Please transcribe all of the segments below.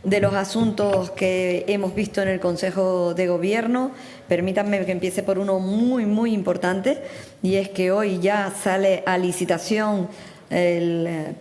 de los asuntos que hemos visto en el Consejo de Gobierno. Permítanme que empiece por uno muy importante, y es que hoy ya sale a licitación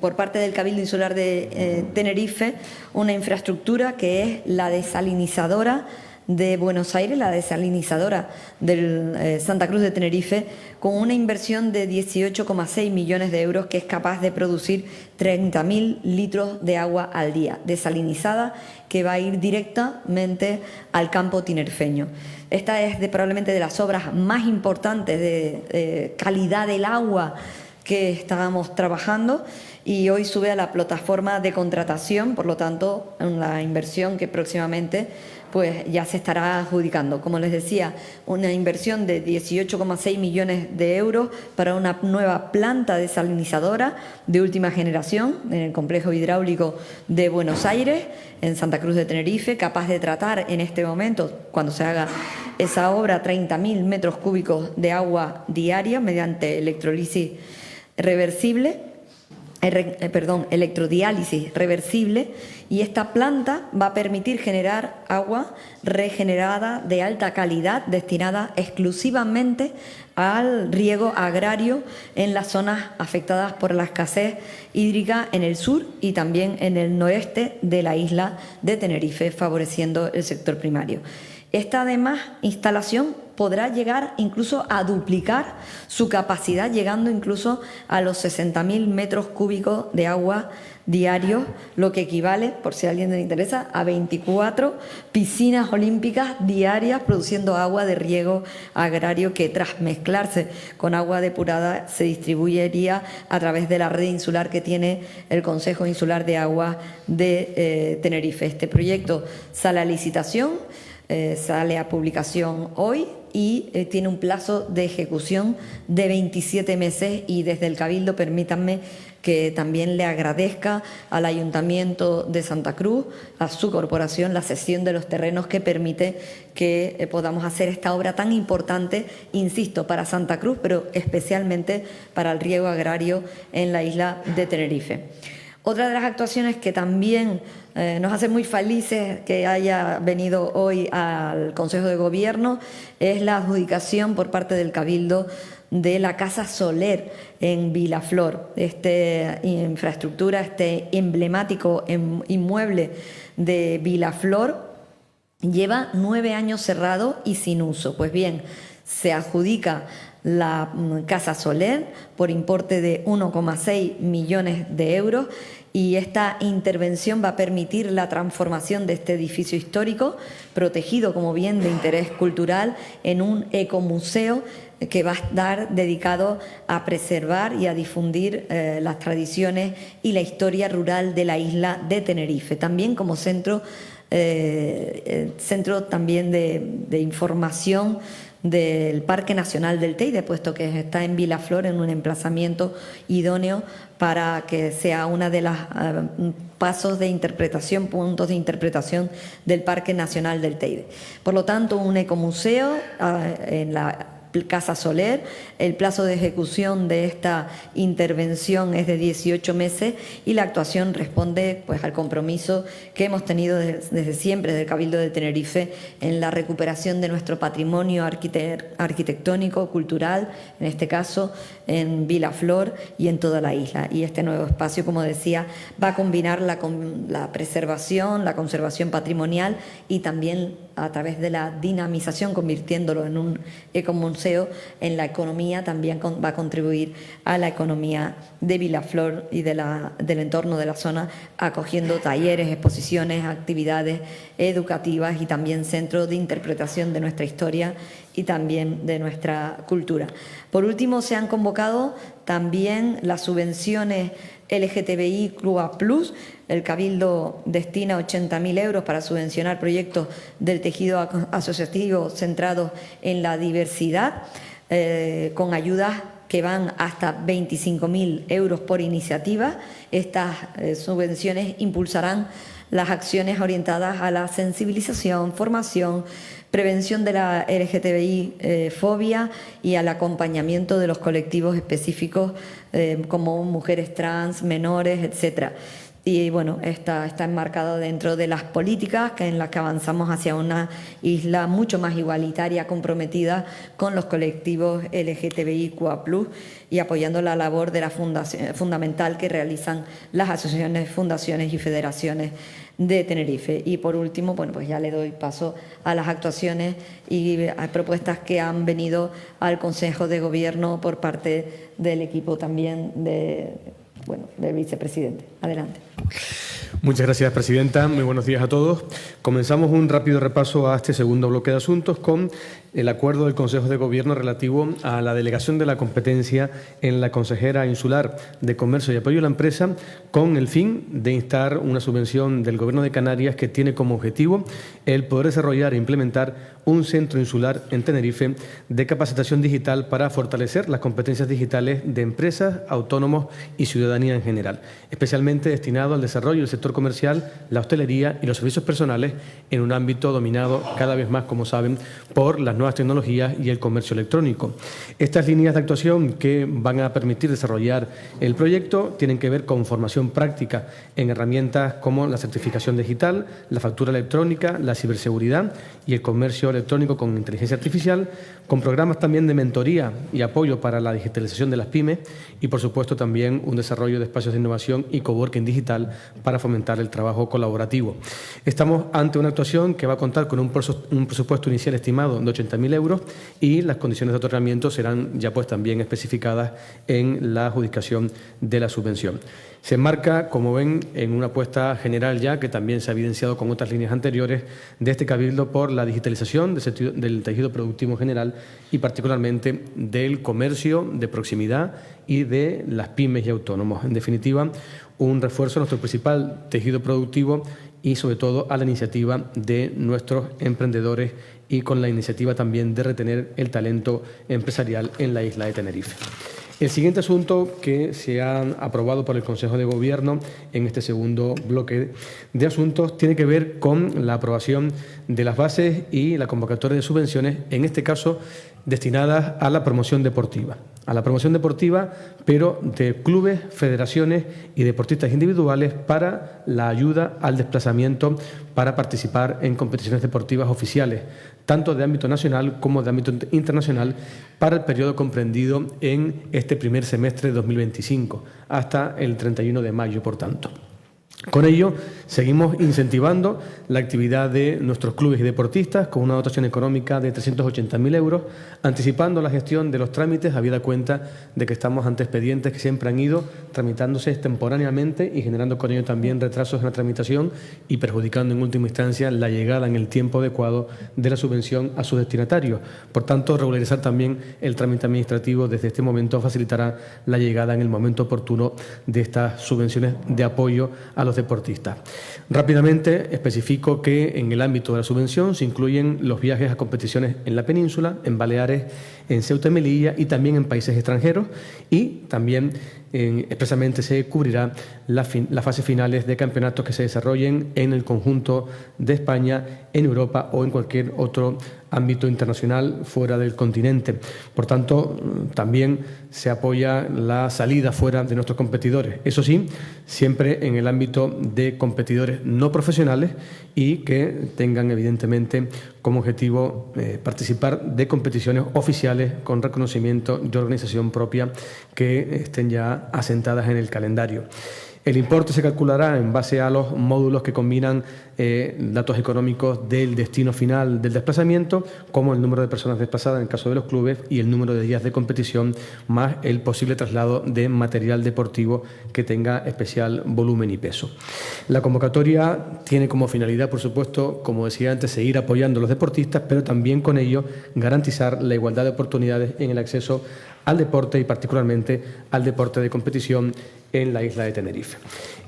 por parte del Cabildo Insular de Tenerife una infraestructura que es la desalinizadora de Buenos Aires, la desalinizadora del Santa Cruz de Tenerife, con una inversión de 18,6 millones de euros, que es capaz de producir 30.000 litros de agua al día, desalinizada, que va a ir directamente al campo tinerfeño. Esta es probablemente de las obras más importantes de calidad del agua que estábamos trabajando, y hoy sube a la plataforma de contratación, por lo tanto, la inversión que próximamente pues ya se estará adjudicando. Como les decía, una inversión de 18,6 millones de euros para una nueva planta desalinizadora de última generación en el complejo hidráulico de Buenos Aires, en Santa Cruz de Tenerife, capaz de tratar en este momento, cuando se haga esa obra, 30.000 metros cúbicos de agua diaria mediante electrolisis reversible. Electrodiálisis reversible, y esta planta va a permitir generar agua regenerada de alta calidad destinada exclusivamente al riego agrario en las zonas afectadas por la escasez hídrica en el sur y también en el noreste de la isla de Tenerife, favoreciendo el sector primario. Esta, además, instalación podrá llegar incluso a duplicar su capacidad, llegando incluso a los 60.000 metros cúbicos de agua diarios, lo que equivale, por si a alguien le interesa, a 24 piscinas olímpicas diarias produciendo agua de riego agrario, que tras mezclarse con agua depurada se distribuiría a través de la red insular que tiene el Consejo Insular de Agua de Tenerife. Este proyecto sale a licitación, sale a publicación hoy, y tiene un plazo de ejecución de 27 meses. Y desde el Cabildo, permítanme que también le agradezca al Ayuntamiento de Santa Cruz, a su corporación, la cesión de los terrenos que permite que podamos hacer esta obra tan importante, insisto, para Santa Cruz, pero especialmente para el riego agrario en la isla de Tenerife. Otra de las actuaciones que también nos hace muy felices que haya venido hoy al Consejo de Gobierno es la adjudicación por parte del Cabildo de la Casa Soler en Vilaflor. Esta infraestructura, este emblemático inmueble de Vilaflor, lleva 9 años cerrado y sin uso. Pues bien, se adjudica la Casa Soler por importe de 1,6 millones de euros, y esta intervención va a permitir la transformación de este edificio histórico, protegido como bien de interés cultural, en un ecomuseo que va a estar dedicado a preservar y a difundir las tradiciones y la historia rural de la isla de Tenerife, también como centro también de información del Parque Nacional del Teide, puesto que está en Vilaflor, en un emplazamiento idóneo para que sea una de las puntos de interpretación del Parque Nacional del Teide. Por lo tanto, un ecomuseo en la Casa Soler. El plazo de ejecución de esta intervención es de 18 meses, y la actuación responde pues al compromiso que hemos tenido desde siempre desde el Cabildo de Tenerife en la recuperación de nuestro patrimonio arquitectónico, cultural, en este caso en Vilaflor y en toda la isla. Y este nuevo espacio, como decía, va a combinar la preservación, la conservación patrimonial, y también a través de la dinamización, convirtiéndolo en un ecomuseo, en la economía, también va a contribuir a la economía de Vilaflor y del entorno de la zona, acogiendo talleres, exposiciones, actividades educativas y también centros de interpretación de nuestra historia y también de nuestra cultura. Por último, se han convocado también las subvenciones LGTBI Club Plus. El Cabildo destina 80.000 euros para subvencionar proyectos del tejido asociativo centrados en la diversidad, con ayudas que van hasta 25.000 euros por iniciativa. Estas subvenciones impulsarán las acciones orientadas a la sensibilización, formación, prevención de la LGTBI fobia y al acompañamiento de los colectivos específicos como mujeres trans, menores, etcétera. Y bueno, está enmarcado dentro de las políticas en las que avanzamos hacia una isla mucho más igualitaria, comprometida con los colectivos LGTBIQA+, y apoyando la labor de la fundamental que realizan las asociaciones, fundaciones y federaciones de Tenerife. Y por último, bueno, pues ya le doy paso a las actuaciones y a propuestas que han venido al Consejo de Gobierno por parte del equipo también del vicepresidente. Adelante. Muchas gracias, presidenta. Muy buenos días a todos. Comenzamos un rápido repaso a este segundo bloque de asuntos con el acuerdo del Consejo de Gobierno relativo a la delegación de la competencia en la consejera insular de Comercio y Apoyo a la Empresa, con el fin de instar una subvención del Gobierno de Canarias que tiene como objetivo el poder desarrollar e implementar un centro insular en Tenerife de capacitación digital para fortalecer las competencias digitales de empresas, autónomos y ciudadanía en general, especialmente destinado al desarrollo del sector comercial, la hostelería y los servicios personales en un ámbito dominado cada vez más, como saben, por las nuevas tecnologías y el comercio electrónico. Estas líneas de actuación que van a permitir desarrollar el proyecto tienen que ver con formación práctica en herramientas como la certificación digital, la factura electrónica, la ciberseguridad y el comercio electrónico con inteligencia artificial, con programas también de mentoría y apoyo para la digitalización de las pymes y, por supuesto, también un desarrollo de espacios de innovación y coworking digital para fomentar el trabajo colaborativo. Estamos ante una actuación que va a contar con un presupuesto inicial estimado de 80.000 euros y las condiciones de otorgamiento serán ya pues también especificadas en la adjudicación de la subvención. Se enmarca, como ven, en una apuesta general ya, que también se ha evidenciado con otras líneas anteriores, de este cabildo por la digitalización del tejido productivo en general y particularmente del comercio de proximidad y de las pymes y autónomos. En definitiva, un refuerzo a nuestro principal tejido productivo y, sobre todo, a la iniciativa de nuestros emprendedores y con la iniciativa también de retener el talento empresarial en la isla de Tenerife. El siguiente asunto que se ha aprobado por el Consejo de Gobierno en este segundo bloque de asuntos tiene que ver con la aprobación de las bases y la convocatoria de subvenciones, en este caso destinadas a la promoción deportiva. A la promoción deportiva, pero de clubes, federaciones y deportistas individuales para la ayuda al desplazamiento para participar en competiciones deportivas oficiales, tanto de ámbito nacional como de ámbito internacional, para el periodo comprendido en este primer semestre de 2025, hasta el 31 de mayo, por tanto. Con ello, seguimos incentivando la actividad de nuestros clubes y deportistas con una dotación económica de 380.000 euros, anticipando la gestión de los trámites, habida cuenta de que estamos ante expedientes que siempre han ido tramitándose extemporáneamente y generando con ello también retrasos en la tramitación y perjudicando en última instancia la llegada en el tiempo adecuado de la subvención a sus destinatarios. Por tanto, regularizar también el trámite administrativo desde este momento facilitará la llegada en el momento oportuno de estas subvenciones de apoyo a los deportistas. Rápidamente especifico que en el ámbito de la subvención se incluyen los viajes a competiciones en la península, en Baleares, en Ceuta y Melilla y también en países extranjeros, y también expresamente se cubrirá las fases finales de campeonatos que se desarrollen en el conjunto de España, en Europa o en cualquier otro ámbito internacional fuera del continente. Por tanto, también se apoya la salida fuera de nuestros competidores. Eso sí, siempre en el ámbito de competidores no profesionales y que tengan evidentemente como objetivo participar de competiciones oficiales con reconocimiento y organización propia que estén ya asentadas en el calendario. El importe se calculará en base a los módulos que combinan datos económicos del destino final del desplazamiento, como el número de personas desplazadas en el caso de los clubes y el número de días de competición, más el posible traslado de material deportivo que tenga especial volumen y peso. La convocatoria tiene como finalidad, por supuesto, como decía antes, seguir apoyando a los deportistas, pero también con ello garantizar la igualdad de oportunidades en el acceso al deporte y particularmente al deporte de competición en la isla de Tenerife.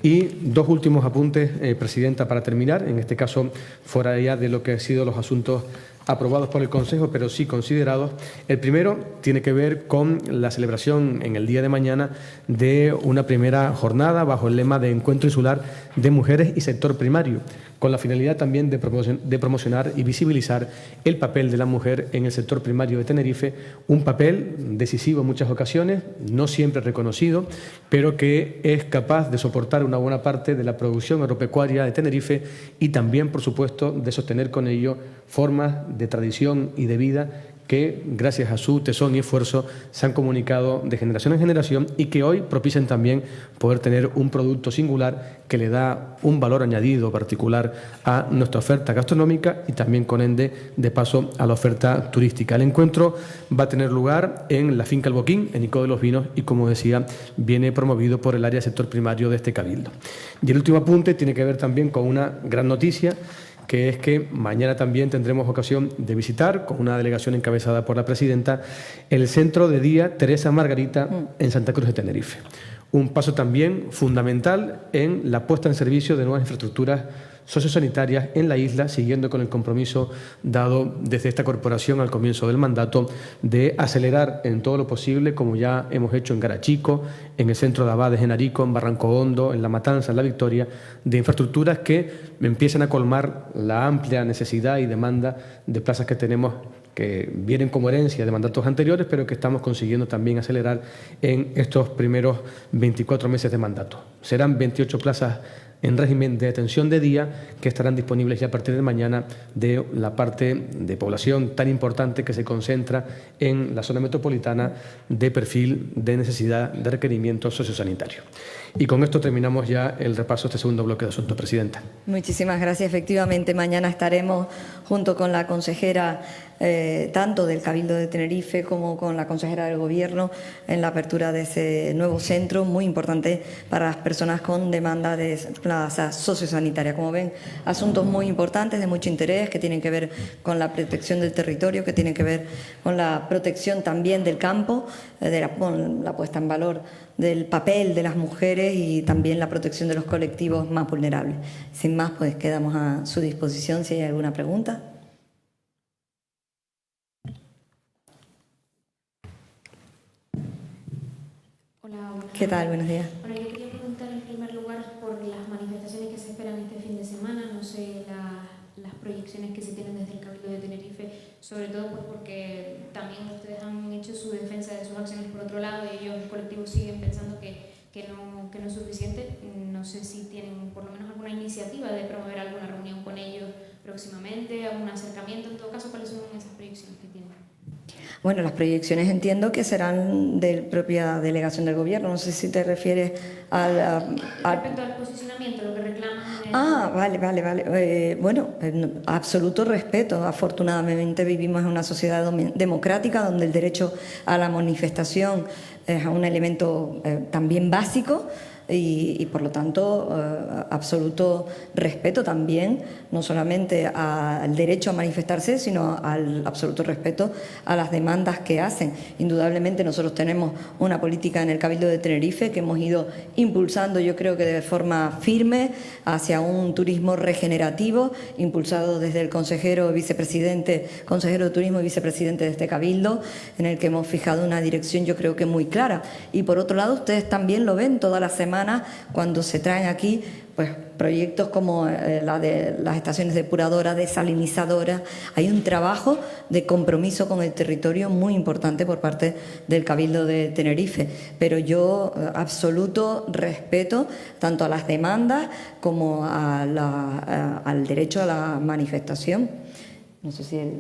Y dos últimos apuntes, presidenta, para terminar, en este caso fuera ya de lo que han sido los asuntos aprobados por el Consejo, pero sí considerados. El primero tiene que ver con la celebración en el día de mañana de una primera jornada bajo el lema de Encuentro Insular de Mujeres y Sector Primario, con la finalidad también de promocionar y visibilizar el papel de la mujer en el sector primario de Tenerife, un papel decisivo en muchas ocasiones, no siempre reconocido, pero que es capaz de soportar una buena parte de la producción agropecuaria de Tenerife y también, por supuesto, de sostener con ello formas de tradición y de vida que, gracias a su tesón y esfuerzo, se han comunicado de generación en generación y que hoy propician también poder tener un producto singular que le da un valor añadido particular a nuestra oferta gastronómica y también, con ende, de paso, a la oferta turística. El encuentro va a tener lugar en la finca El Boquín, en Icó de los Vinos, y, como decía, viene promovido por el área sector primario de este cabildo. Y el último apunte tiene que ver también con una gran noticia, que es que mañana también tendremos ocasión de visitar, con una delegación encabezada por la presidenta, el Centro de Día Teresa Margarita en Santa Cruz de Tenerife. Un paso también fundamental en la puesta en servicio de nuevas infraestructuras sociosanitarias en la isla, siguiendo con el compromiso dado desde esta corporación al comienzo del mandato de acelerar en todo lo posible, como ya hemos hecho en Garachico, en el centro de Abades, en Arico, en Barranco Hondo, en La Matanza, en La Victoria, de infraestructuras que empiezan a colmar la amplia necesidad y demanda de plazas que tenemos, que vienen como herencia de mandatos anteriores, pero que estamos consiguiendo también acelerar en estos primeros 24 meses de mandato. Serán 28 plazas en régimen de atención de día que estarán disponibles ya a partir de mañana de la parte de población tan importante que se concentra en la zona metropolitana de perfil de necesidad de requerimiento sociosanitario. Y con esto terminamos ya el repaso de este segundo bloque de asuntos, Presidenta. Muchísimas gracias. Efectivamente, mañana estaremos junto con la consejera tanto del Cabildo de Tenerife como con la consejera del Gobierno en la apertura de ese nuevo centro, muy importante para las personas con demanda de plaza sociosanitaria. Como ven, asuntos muy importantes, de mucho interés, que tienen que ver con la protección del territorio, que tienen que ver con la protección también del campo, de la puesta en valor del papel de las mujeres y también la protección de los colectivos más vulnerables. Sin más, pues quedamos a su disposición si hay alguna pregunta. Hola, ¿Qué tal? Buenos días. Bueno, yo quería preguntar en primer lugar por las manifestaciones que se esperan este fin de semana, no sé las proyecciones que se tienen desde el Cabildo de Tenerife, sobre todo pues porque también ustedes han hecho su defensa de sus acciones por otro lado y ellos, los colectivos, siguen pensando que no es suficiente. No sé si tienen por lo menos alguna iniciativa de promover alguna reunión con ellos próximamente, algún acercamiento. En todo caso, ¿cuáles son esas proyecciones que tienen? Bueno, las proyecciones entiendo que serán de propia delegación del Gobierno. No sé si te refieres Respecto al posicionamiento, lo que reclaman... Vale. Bueno, en absoluto respeto. Afortunadamente vivimos en una sociedad democrática donde el derecho a la manifestación es un elemento también básico. Y por lo tanto, absoluto respeto también, no solamente al derecho a manifestarse, sino al absoluto respeto a las demandas que hacen. Indudablemente nosotros tenemos una política en el Cabildo de Tenerife que hemos ido impulsando, yo creo que de forma firme, hacia un turismo regenerativo, impulsado desde el consejero de Turismo y vicepresidente de este Cabildo, en el que hemos fijado una dirección, yo creo que muy clara. Y por otro lado, ustedes también lo ven toda la semana cuando se traen aquí pues proyectos como la de las estaciones depuradoras, desalinizadoras. Hay un trabajo de compromiso con el territorio muy importante por parte del Cabildo de Tenerife, pero yo absoluto respeto tanto a las demandas como al derecho a la manifestación. No sé si el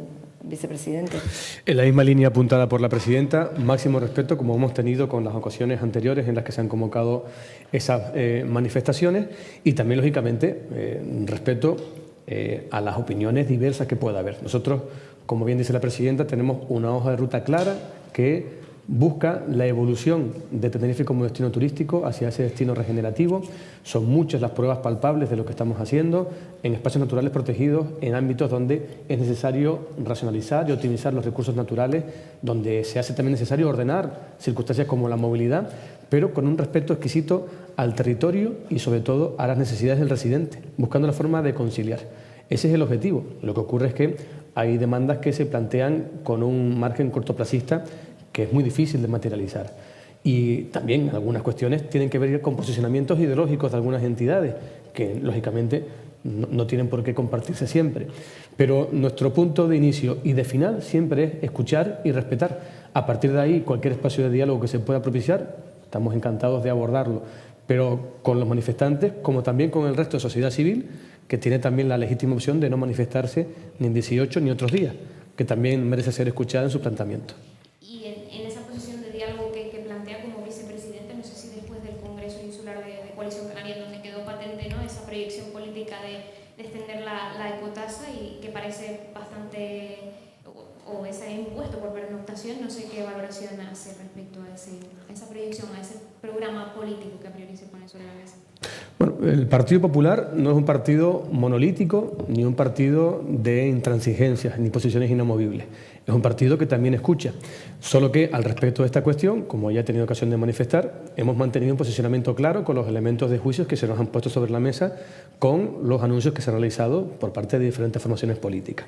vicepresidente. En la misma línea apuntada por la presidenta, máximo respeto, como hemos tenido con las ocasiones anteriores en las que se han convocado esas manifestaciones, y también, lógicamente, respeto a las opiniones diversas que pueda haber. Nosotros, como bien dice la presidenta, tenemos una hoja de ruta clara que busca la evolución de Tenerife como destino turístico hacia ese destino regenerativo. Son muchas las pruebas palpables de lo que estamos haciendo en espacios naturales protegidos, en ámbitos donde es necesario racionalizar y optimizar los recursos naturales, donde se hace también necesario ordenar circunstancias como la movilidad, pero con un respeto exquisito al territorio y sobre todo a las necesidades del residente, buscando la forma de conciliar. Ese es el objetivo. Lo que ocurre es que hay demandas que se plantean con un margen cortoplacista que es muy difícil de materializar. Y también algunas cuestiones tienen que ver con posicionamientos ideológicos de algunas entidades que, lógicamente, no tienen por qué compartirse siempre. Pero nuestro punto de inicio y de final siempre es escuchar y respetar. A partir de ahí, cualquier espacio de diálogo que se pueda propiciar, estamos encantados de abordarlo, pero con los manifestantes, como también con el resto de sociedad civil, que tiene también la legítima opción de no manifestarse ni en 18 ni otros días, que también merece ser escuchada en su planteamiento. Y en esa posición de diálogo que plantea como vicepresidente, no sé si después del Congreso Insular de Coalición Canaria, donde quedó patente, ¿no?, esa proyección política de extender la ecotasa, y que parece bastante, o ese impuesto por pernoctación, no sé qué valoración hace respecto a esa proyección, a ese programa político que a priori se pone sobre la mesa. Bueno, el Partido Popular no es un partido monolítico, ni un partido de intransigencias, ni posiciones inamovibles. Es un partido que también escucha. Solo que al respecto de esta cuestión, como ya he tenido ocasión de manifestar, hemos mantenido un posicionamiento claro con los elementos de juicios que se nos han puesto sobre la mesa, con los anuncios que se han realizado por parte de diferentes formaciones políticas.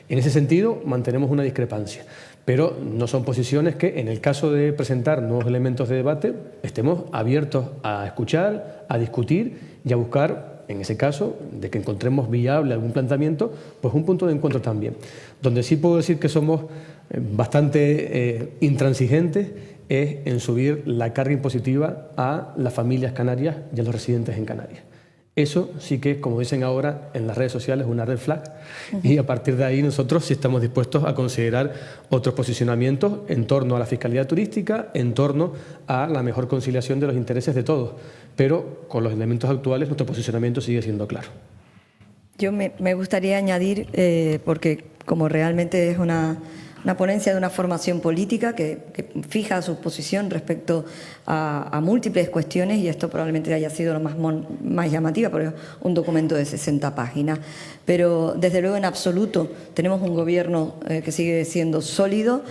En ese sentido, mantenemos una discrepancia, pero no son posiciones que, en el caso de presentar nuevos elementos de debate, estemos abiertos a escuchar, a discutir y a buscar, en ese caso, de que encontremos viable algún planteamiento, pues un punto de encuentro también. Donde sí puedo decir que somos bastante intransigentes es en subir la carga impositiva a las familias canarias y a los residentes en Canarias. Eso sí que, como dicen ahora en las redes sociales, una red flag, y a partir de ahí nosotros sí estamos dispuestos a considerar otros posicionamientos en torno a la fiscalidad turística, en torno a la mejor conciliación de los intereses de todos, pero con los elementos actuales nuestro posicionamiento sigue siendo claro. Yo me gustaría añadir, porque como realmente es una ponencia de una formación política que fija su posición respecto a múltiples cuestiones, y esto probablemente haya sido lo más llamativa, porque es un documento de 60 páginas. Pero desde luego en absoluto tenemos un gobierno que sigue siendo sólido,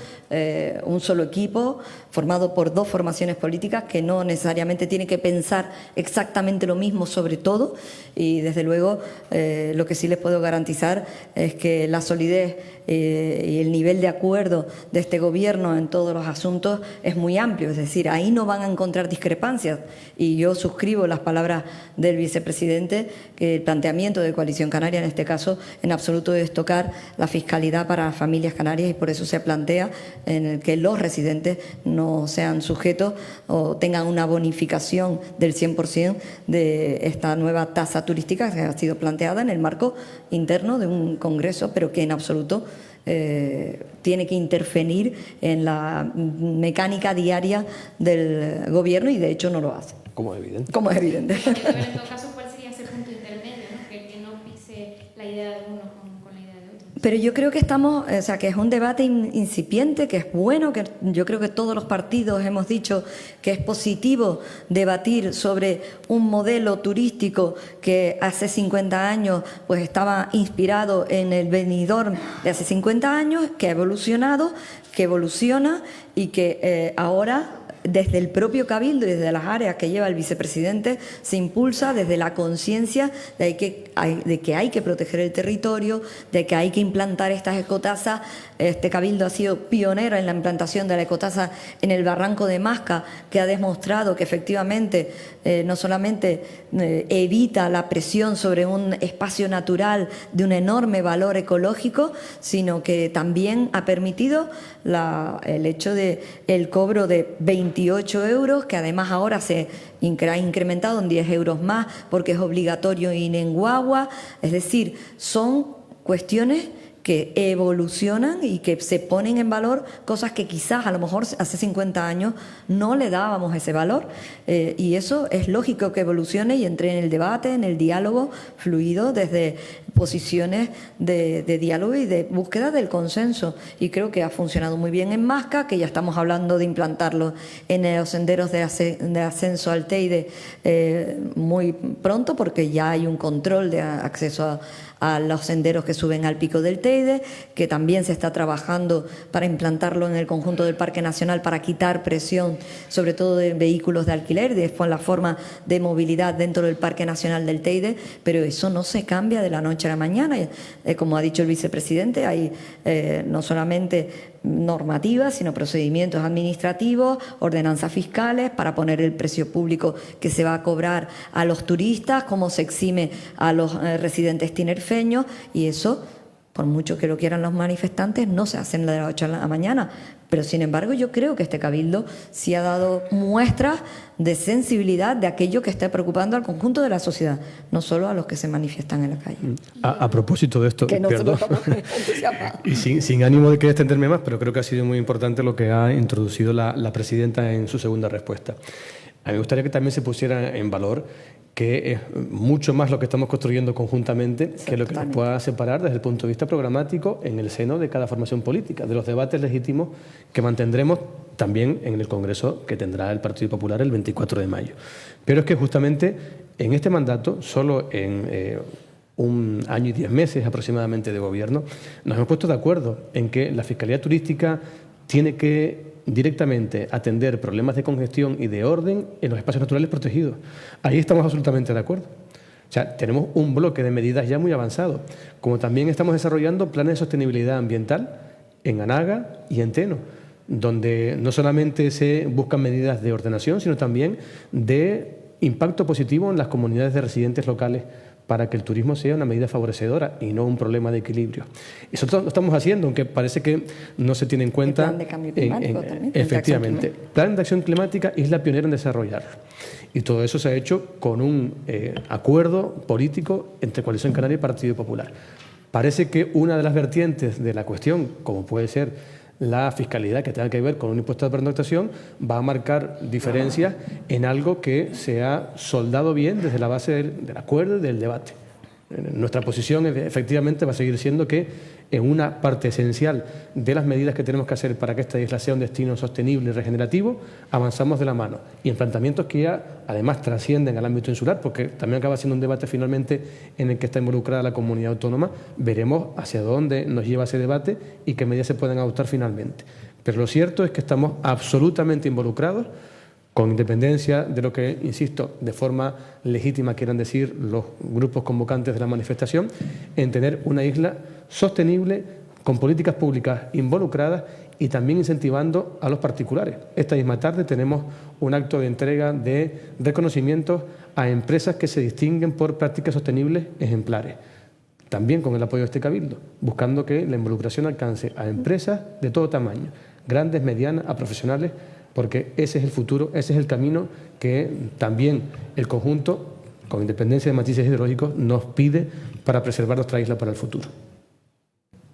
un solo equipo formado por dos formaciones políticas que no necesariamente tienen que pensar exactamente lo mismo sobre todo, y desde luego lo que sí les puedo garantizar es que la solidez y el nivel de acuerdo de este gobierno en todos los asuntos es muy amplio, es decir, ahí no van a encontrar discrepancias, y yo suscribo las palabras del vicepresidente, que el planteamiento de Coalición Canaria en este caso en absoluto es tocar la fiscalidad para las familias canarias, y por eso se plantea en el que los residentes no sean sujetos o tengan una bonificación del 100% de esta nueva tasa turística que ha sido planteada en el marco interno de un congreso, pero que en absoluto tiene que intervenir en la mecánica diaria del gobierno, y de hecho no lo hace. Como es evidente. Como es evidente. Pero en todo caso, ¿cuál sería ese punto intermedio, ¿no? Que no pise la idea de uno con la idea de otro? Pero yo creo que estamos, o sea, que es un debate incipiente, que es bueno, que yo creo que todos los partidos hemos dicho que es positivo debatir sobre un modelo turístico que hace 50 años pues estaba inspirado en el Benidorm de hace 50 años, que ha evolucionado, que evoluciona, y que ahora, desde el propio Cabildo y desde las áreas que lleva el vicepresidente, se impulsa desde la conciencia de que hay que proteger el territorio, de que hay que implantar estas ecotasas. Este Cabildo ha sido pionero en la implantación de la ecotasa en el Barranco de Masca, que ha demostrado que efectivamente no solamente evita la presión sobre un espacio natural de un enorme valor ecológico, sino que también ha permitido el hecho de el cobro de 28 euros, que además ahora se ha incrementado en 10 euros más porque es obligatorio ir en guagua. Es decir, son cuestiones que evolucionan y que se ponen en valor, cosas que quizás a lo mejor hace 50 años no le dábamos ese valor, y eso es lógico que evolucione y entre en el debate, en el diálogo fluido desde posiciones de diálogo y de búsqueda del consenso, y creo que ha funcionado muy bien en Masca, que ya estamos hablando de implantarlo en los senderos de ascenso al Teide muy pronto, porque ya hay un control de acceso a los senderos que suben al pico del Teide. Teide, que también se está trabajando para implantarlo en el conjunto del Parque Nacional para quitar presión, sobre todo de vehículos de alquiler, y después la forma de movilidad dentro del Parque Nacional del Teide, pero eso no se cambia de la noche a la mañana. Como ha dicho el vicepresidente, hay no solamente normativas, sino procedimientos administrativos, ordenanzas fiscales para poner el precio público que se va a cobrar a los turistas, cómo se exime a los residentes tinerfeños, y eso, por mucho que lo quieran los manifestantes, no se hace de la noche a la mañana. Pero, sin embargo, yo creo que este Cabildo sí ha dado muestras de sensibilidad de aquello que está preocupando al conjunto de la sociedad, no solo a los que se manifiestan en la calle. A propósito de esto, que no perdón, y sin ánimo de querer extenderme más, pero creo que ha sido muy importante lo que ha introducido la presidenta en su segunda respuesta. A mí me gustaría que también se pusiera en valor que es mucho más lo que estamos construyendo conjuntamente que lo que nos pueda separar desde el punto de vista programático en el seno de cada formación política, de los debates legítimos que mantendremos también en el Congreso que tendrá el Partido Popular el 24 de mayo. Pero es que justamente en este mandato, solo en un año y 10 meses aproximadamente de gobierno, nos hemos puesto de acuerdo en que la Fiscalía Turística tiene que directamente atender problemas de congestión y de orden en los espacios naturales protegidos. Ahí estamos absolutamente de acuerdo. O sea, tenemos un bloque de medidas ya muy avanzado, como también estamos desarrollando planes de sostenibilidad ambiental en Anaga y en Teno, donde no solamente se buscan medidas de ordenación, sino también de impacto positivo en las comunidades de residentes locales para que el turismo sea una medida favorecedora y no un problema de equilibrio. Eso lo estamos haciendo, aunque parece que no se tiene en cuenta. El plan de cambio climático también. Efectivamente. Plan de acción climática, isla pionera en desarrollarlo. Y todo eso se ha hecho con un acuerdo político entre Coalición Canaria y Partido Popular. Parece que una de las vertientes de la cuestión, como puede ser la fiscalidad que tenga que ver con un impuesto de pernoctación, va a marcar diferencias en algo que se ha soldado bien desde la base del acuerdo y del debate. Nuestra posición efectivamente va a seguir siendo que en una parte esencial de las medidas que tenemos que hacer para que esta isla sea un destino sostenible y regenerativo, avanzamos de la mano. Y en planteamientos que ya además trascienden al ámbito insular, porque también acaba siendo un debate finalmente en el que está involucrada la comunidad autónoma, veremos hacia dónde nos lleva ese debate y qué medidas se pueden adoptar finalmente. Pero lo cierto es que estamos absolutamente involucrados, con independencia de lo que, insisto, de forma legítima quieran decir los grupos convocantes de la manifestación, en tener una isla sostenible, con políticas públicas involucradas y también incentivando a los particulares. Esta misma tarde tenemos un acto de entrega de reconocimientos a empresas que se distinguen por prácticas sostenibles ejemplares, también con el apoyo de este Cabildo, buscando que la involucración alcance a empresas de todo tamaño, grandes, medianas, a profesionales, porque ese es el futuro, ese es el camino que también el conjunto, con independencia de matices ideológicos, nos pide para preservar nuestra isla para el futuro.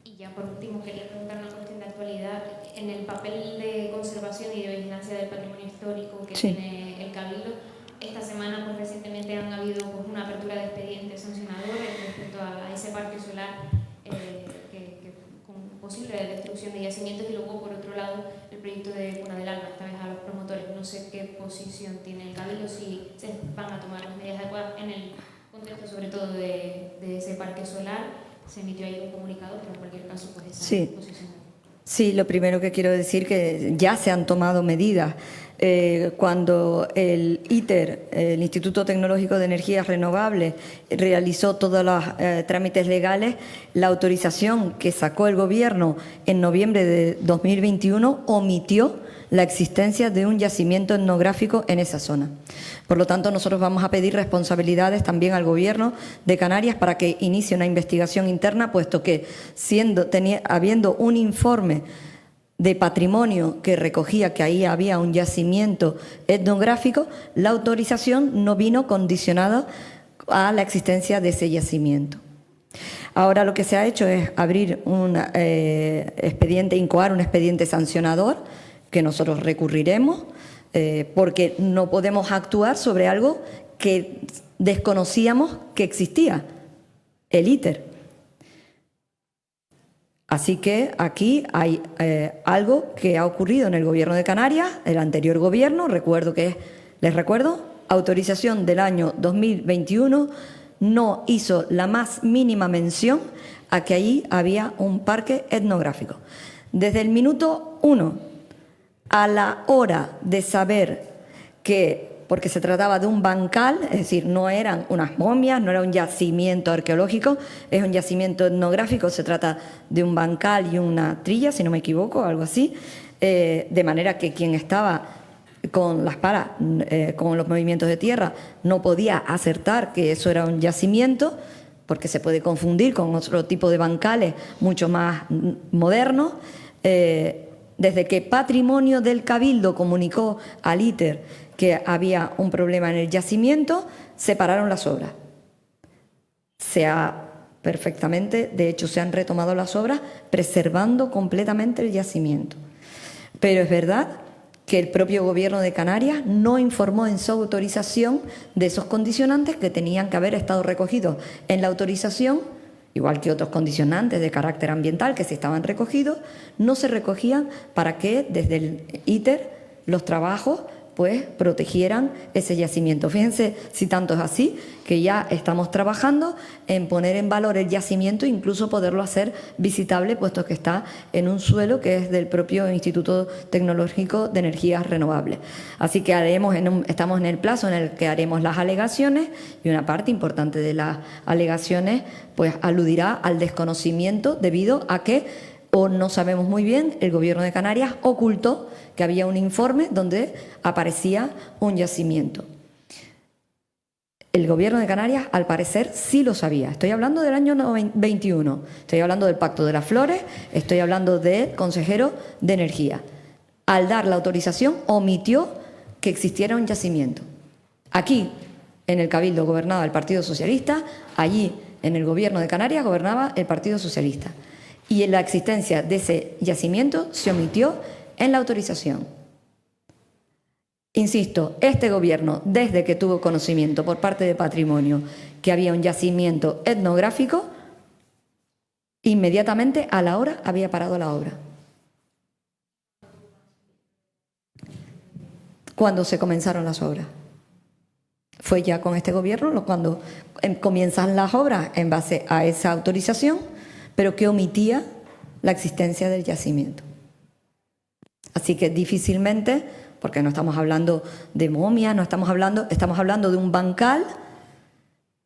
Y ya por último, quería preguntar una cuestión de actualidad. En el papel de conservación y de vigilancia del patrimonio histórico que tiene el Cabildo, esta semana pues, recientemente han habido pues, una apertura de expedientes sancionadores respecto a ese parque solar con posible destrucción de yacimientos, y luego, por otro lado, el proyecto de Cuna del Alba, esta vez a los promotores. No sé qué posición tiene el Cabildo, si se van a tomar las medidas adecuadas en el contexto, sobre todo, de ese parque solar. Se emitió ahí un comunicado, pero en cualquier caso, pues esa posición. Sí, lo primero que quiero decir que ya se han tomado medidas. Cuando el ITER, el Instituto Tecnológico de Energías Renovables, realizó todos los trámites legales, la autorización que sacó el Gobierno en noviembre de 2021 omitió la existencia de un yacimiento etnográfico en esa zona. Por lo tanto, nosotros vamos a pedir responsabilidades también al Gobierno de Canarias para que inicie una investigación interna, puesto que habiendo un informe de patrimonio que recogía que ahí había un yacimiento etnográfico, la autorización no vino condicionada a la existencia de ese yacimiento. Ahora lo que se ha hecho es abrir un expediente, incoar un expediente sancionador, que nosotros recurriremos, porque no podemos actuar sobre algo que desconocíamos que existía, el ITER. Así que aquí hay algo que ha ocurrido en el Gobierno de Canarias, el anterior Gobierno, les recuerdo, autorización del año 2021, no hizo la más mínima mención a que allí había un parque etnográfico. Desde el minuto 1 a la hora de saber que, porque se trataba de un bancal, es decir, no eran unas momias, no era un yacimiento arqueológico, es un yacimiento etnográfico, se trata de un bancal y una trilla, si no me equivoco, algo así, de manera que quien estaba con las palas, con los movimientos de tierra, no podía acertar que eso era un yacimiento, porque se puede confundir con otro tipo de bancales mucho más modernos. Desde que Patrimonio del Cabildo comunicó al ITER que había un problema en el yacimiento, se pararon las obras. Perfectamente, de hecho, se han retomado las obras preservando completamente el yacimiento. Pero es verdad que el propio Gobierno de Canarias no informó en su autorización de esos condicionantes que tenían que haber estado recogidos en la autorización, igual que otros condicionantes de carácter ambiental que sí estaban recogidos, no se recogían para que desde el ITER los trabajos pues protegieran ese yacimiento. Fíjense si tanto es así que ya estamos trabajando en poner en valor el yacimiento e incluso poderlo hacer visitable, puesto que está en un suelo que es del propio Instituto Tecnológico de Energías Renovables. Así que estamos en el plazo en el que haremos las alegaciones, y una parte importante de las alegaciones pues aludirá al desconocimiento debido a que, o no sabemos muy bien, el Gobierno de Canarias ocultó que había un informe donde aparecía un yacimiento. El Gobierno de Canarias, al parecer, sí lo sabía. Estoy hablando del año 21, estoy hablando del Pacto de las Flores, estoy hablando del consejero de Energía. Al dar la autorización, omitió que existiera un yacimiento. Aquí, en el Cabildo, gobernaba el Partido Socialista, allí, en el Gobierno de Canarias, gobernaba el Partido Socialista. Y en la existencia de ese yacimiento se omitió en la autorización. Insisto, este Gobierno, desde que tuvo conocimiento por parte de Patrimonio que había un yacimiento etnográfico, inmediatamente a la hora había parado la obra. Cuando se comenzaron las obras. Fue ya con este Gobierno cuando comienzan las obras en base a esa autorización, pero que omitía la existencia del yacimiento. Así que difícilmente, porque no estamos hablando de momia, estamos hablando de un bancal,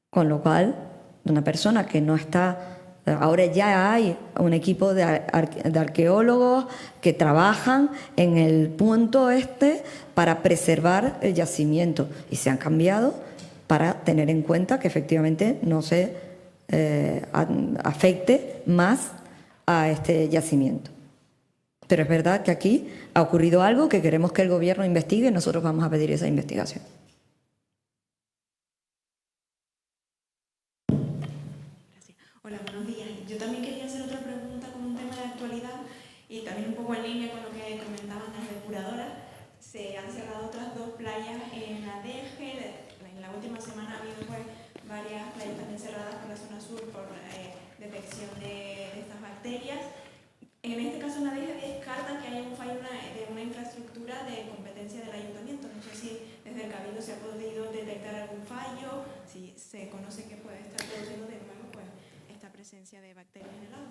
con lo cual, de una persona que no está. Ahora ya hay un equipo de arqueólogos que trabajan en el punto este para preservar el yacimiento, y se han cambiado para tener en cuenta que efectivamente no se afecte más a este yacimiento. Pero es verdad que aquí ha ocurrido algo que queremos que el Gobierno investigue, y nosotros vamos a pedir esa investigación. Gracias. Hola, buenos días. Yo también quería hacer otra pregunta con un tema de actualidad y también un poco en línea con lo que comentaban las depuradoras. Se han cerrado otras dos playas en la DG. En la última semana ha habido pues varias playas también cerradas por la zona sur por detección de estas bacterias. En este caso, la DG descarta que haya un fallo de una infraestructura de competencia del ayuntamiento. No sé si desde el Cabildo se ha podido detectar algún fallo, si se conoce que puede estar produciendo de nuevo pues esta presencia de bacterias en el agua.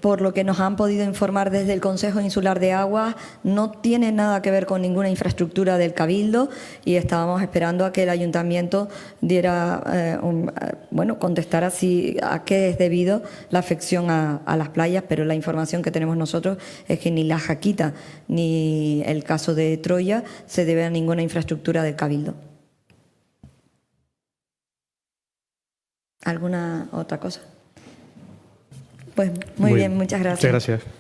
Por lo que nos han podido informar desde el Consejo Insular de Aguas, no tiene nada que ver con ninguna infraestructura del Cabildo, y estábamos esperando a que el ayuntamiento diera, contestara a qué es debido la afección a las playas, pero la información que tenemos nosotros es que ni la Jaquita ni el caso de Troya se debe a ninguna infraestructura del Cabildo. ¿Alguna otra cosa? Pues muy bien, muchas gracias. Muchas gracias.